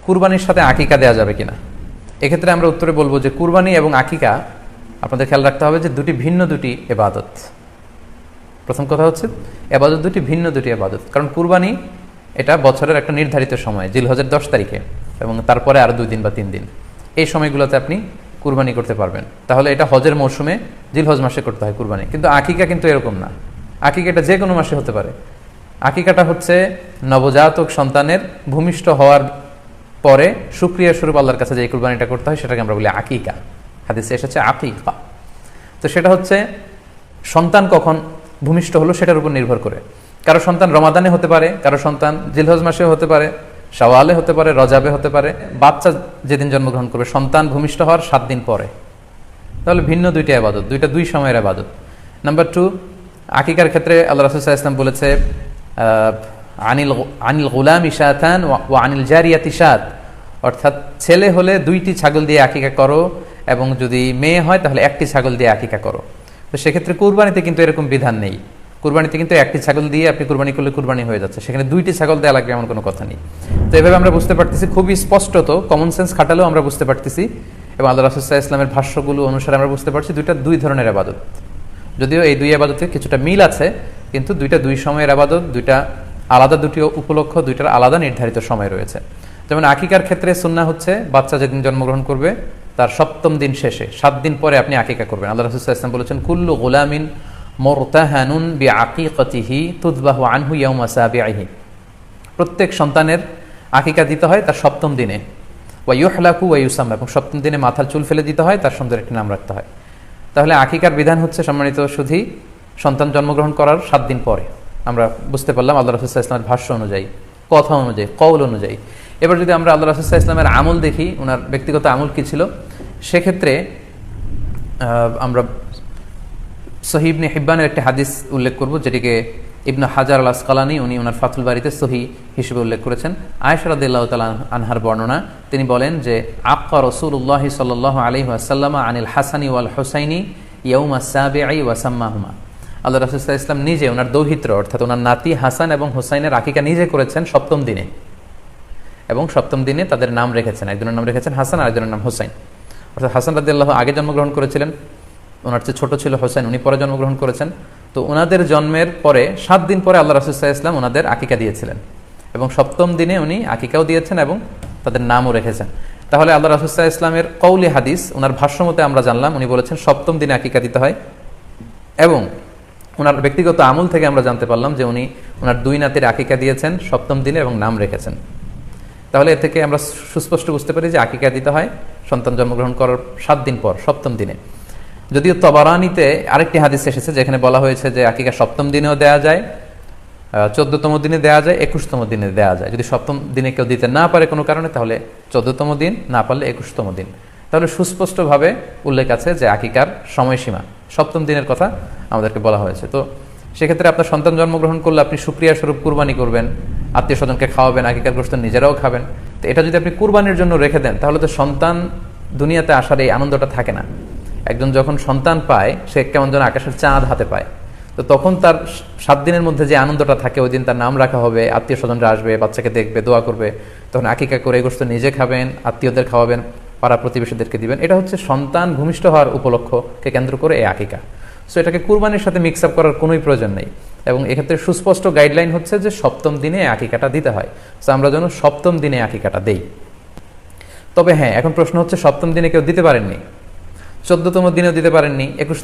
কুরবানির সাথে আকিকা দেওয়া যাবে কিনা। এক্ষেত্রে আমরা উত্তরে বলবো যে কুরবানি এবং আকিকা আপনাদের খেয়াল রাখতে হবে যে ভিন্ন দুটি ইবাদত। প্রথম কথা হচ্ছে ইবাদত ভিন্ন দুটি ইবাদত। কারণ কুরবানি এটা বছরের একটা নির্ধারিত সময়, জিলহজের 10 তারিখে, এবং তারপরে আরো 2 দিন বা 3 দিন, এই সময়গুলোতে আপনি কুরবানি করতে পারবেন। তাহলে এটা হজের মৌসুমে জিলহজ মাসে করতে হয় কুরবানি। কিন্তু আকিকা কিন্তু এরকম না। আকিকাটা যে কোনো মাসে হতে পারে। আকিকাটা হচ্ছে নবজাতক সন্তানের ভূমিষ্ঠ হওয়ার পরে শুকরিয়া স্বরূপ আল্লাহর কাছে যে কুরবানিটা করতে হয় সেটাকে আমরা বলি আকিকা। হাদিসে এসেছে আকিকা। তো সেটা হচ্ছে সন্তান কখন ভূমিষ্ঠ হলো সেটার উপর নির্ভর করে। কারো সন্তান রমাদানে হতে পারে, কারো সন্তান জিলহজ মাসেও হতে পারে, শাওয়ালে হতে পারে, রজাবে হতে পারে। বাচ্চা যেদিন জন্মগ্রহণ করবে সন্তান ভূমিষ্ঠ হওয়ার 7 দিন পরে। তাহলে ভিন্ন দুইটা ইবাদত, দুই সময়ের ইবাদত। নাম্বার 2, আকিকার ক্ষেত্রে আল্লাহ রাসূল সাল্লাল্লাহু আলাইহি ওয়াসাল্লাম বলেছে আনিল গুলামি শাতান ওয়া আনিল জারিয়াতি শাত, অর্থাৎ ছেলে হলে 2টি ছাগল দিয়ে আকিকা করো, এবং যদি মেয়ে হয় তাহলে 1টি ছাগল দিয়ে আকিকা করো। তো সেক্ষেত্রে কুরবানিতে কিন্তু এরকম বিধান নেই। কুরবানিতে কিন্তু 1টি ছাগল দিয়ে আপনি কুরবানি করলে কুরবানি হয়ে যাচ্ছে, সেখানে 2টি ছাগল দেওয়া লাগবে এমন কোনো কথা নেই। তো এভাবে আমরা বুঝতে পারতেছি, খুবই স্পষ্টত কমন সেন্স খাটালেও আমরা বুঝতে পারতেছি, এবং আল্লাহ রাসূল সাল্লাল্লাহু আলাইহি ওয়াসাল্লামের ভাষ্যগুলো অনুসারে আমরা বুঝতে পারছি দুই ধরনের ইবাদত। যদিও এই 2 ইবাদতে কিছুটা মিল আছে, কিন্তু 2 সময়ের ইবাদত, আলাদা 2টি উপলক্ষ, 2টার আলাদা নির্ধারিত সময় রয়েছে। যেমন আকিকার ক্ষেত্রে সুন্নাহ হচ্ছে বাচ্চা যেদিন জন্মগ্রহণ করবে তার 7ম দিন শেষে 7 দিন পরে আপনি আকিকা করবেন। আল্লাহ রাসূল সাল্লাল্লাহু আলাইহি ওয়াসাল্লাম বলেছেন কুল্লু গুলামিন মুরতাহানুন বিআকিকাতিহি তুযবাহু আনহু ইয়াওমা সাবিহি, প্রত্যেক সন্তানের আকিকা দিতে হয় তার 7ম দিনে, ওয়া ইউহলাকু ওয়া ইউসাম্মা, এবং 7ম দিনে মাথার চুল ফেলে দিতে হয়, তার সুন্দর একটি নাম রাখতে হয়। তাহলে আকিকার বিধান হচ্ছে সম্মানিত শুধু সন্তান জন্মগ্রহণ করার 7 দিন পরে। আমরা বুঝতে পারলাম আল্লাহ রাসূল সাল্লাল্লাহু আলাইহি ওয়াসাল্লামের ভাষ্য অনুযায়ী, কথা অনুযায়ী, কওল অনুযায়ী। এবার যদি আমরা আল্লাহ রাসূল সাল্লাল্লাহু আলাইহি ওয়াসাল্লামের আমল দেখি, ওনার ব্যক্তিগত আমল কি ছিল, সেক্ষেত্রে আমরা সহিহ ইবনে হিব্বানের একটি হাদিস উল্লেখ করব, যেটিকে ইবনে হাজার আল আসকালানী উনি ওনার ফাথুল বারিতে সহিহ হিসেবে উল্লেখ করেছেন। আয়েশা রাদিয়াল্লাহু তাআলা আনহার বর্ণনা, তিনি বলেন যে আক্কা রাসূলুল্লাহ সাল্লাল্লাহু আলাইহি ওয়াসাল্লাম আনিল হাসানি ওয়াল হুসাইনি ইয়াউমা সাবিঈ ওয়া সাম্মাহুমা। আল্লাহ রাসূল সাল্লাল্লাহু আলাইহি ওয়াসাল্লাম নিজে ওনার দৌহিত্র অর্থাৎ ওনার নাতি হাসান এবং হুসাইনের আকিকা নিজে করেছেন 7ম দিনে, এবং 7ম দিনে তাদের নাম রেখেছেন। একজনের নাম রেখেছেন হাসান, আরেকজনের নাম হুসাইন। অর্থাৎ হাসান রাদিয়াল্লাহু আগে জন্মগ্রহণ করেছিলেন, ওনার চেয়ে ছোট ছিল হোসেন, উনি পরে জন্মগ্রহণ করেছেন। তো ওনাদের জন্মের পরে 7 দিন পরে আল্লাহ রাসূল সাল্লাল্লাহু আলাইহি ওয়াসাল্লাম ওনাদের আকিকা দিয়েছিলেন, এবং 7ম দিনে উনি আকিকাও দিয়েছেন এবং তাদের নামও রেখেছেন। তাহলে আল্লাহ রাসূল সাল্লাল্লাহু আলাইহি ওয়াসাল্লামের কওলি হাদিস, ওনার ভাষ্য মতে আমরা জানলাম উনি বলেছেন 7ম দিনে আকিকা দিতে হয়, এবং ওনার ব্যক্তিগত আমল থেকে আমরা জানতে পারলাম যে উনি ওনার 2 নাতির আকিকা দিয়েছেন 7ম দিনে এবং নাম রেখেছেন। তাহলে এ থেকে আমরা সুস্পষ্ট বুঝতে পারি যে আকিকা দিতে হয় সন্তান জন্মগ্রহণ করার 7 দিন পর, 7ম দিনে। যদিও তবারানিতে আরেকটি হাদিস এসেছে যেখানে বলা হয়েছে যে আকিকা 7ম দিনেও দেওয়া যায়, 14তম দিনে দেওয়া যায়, 21তম দিনে দেওয়া যায়। যদি 7ম দিনে কেউ দিতে না পারে কোনো কারণে তাহলে 14তম দিন, না পারলে 21তম দিন। তাহলে সুস্পষ্টভাবে উল্লেখ আছে যে আকিকার সময়সীমা 7ম দিনের কথা আমাদেরকে বলা হয়েছে। তো সেক্ষেত্রে আপনার সন্তান জন্মগ্রহণ করলে আপনি শুকরিয়া স্বরূপ কুরবানি করবেন, আত্মীয় স্বজনকে খাওয়াবেন, আকিকার গোশত নিজেরাও খাবেন। তো এটা যদি আপনি কুরবানির জন্য রেখে দেন তাহলে তো সন্তান দুনিয়াতে আসার এই আনন্দটা থাকে না। একজন যখন সন্তান পায় সে কেমন যেন আকাশের চাঁদ হাতে পায়। তো তখন তার 7 দিনের মধ্যে যে আনন্দটা থাকে, ওই দিন তার নাম রাখা হবে, আত্মীয় স্বজনরা আসবে, বাচ্চাকে দেখবে, দোয়া করবে, তখন আকিকা করে গোশত নিজে খাবেন, আত্মীয়দের খাওয়াবেন, পাড়া প্রতিবেশীদেরকে দিবেন। এটা হচ্ছে সন্তান ভূমিষ্ঠ হওয়ার উপলক্ষকে কেন্দ্র করে এই আকিকা। সো এটাকে কুরবানির সাথে মিক্স আপ করার কোনোই প্রয়োজন নেই, এবং এক্ষেত্রে সুস্পষ্ট গাইডলাইন হচ্ছে যে 7ম দিনে আকিকাটা দিতে হয়। সো আমরা যেন 7ম দিনে আকিকাটা দেই। তবে হ্যাঁ, এখন প্রশ্ন হচ্ছে 7ম দিনে কেউ দিতে পারেননি, 14তম দিনেও দিতে পারেননি, 21তম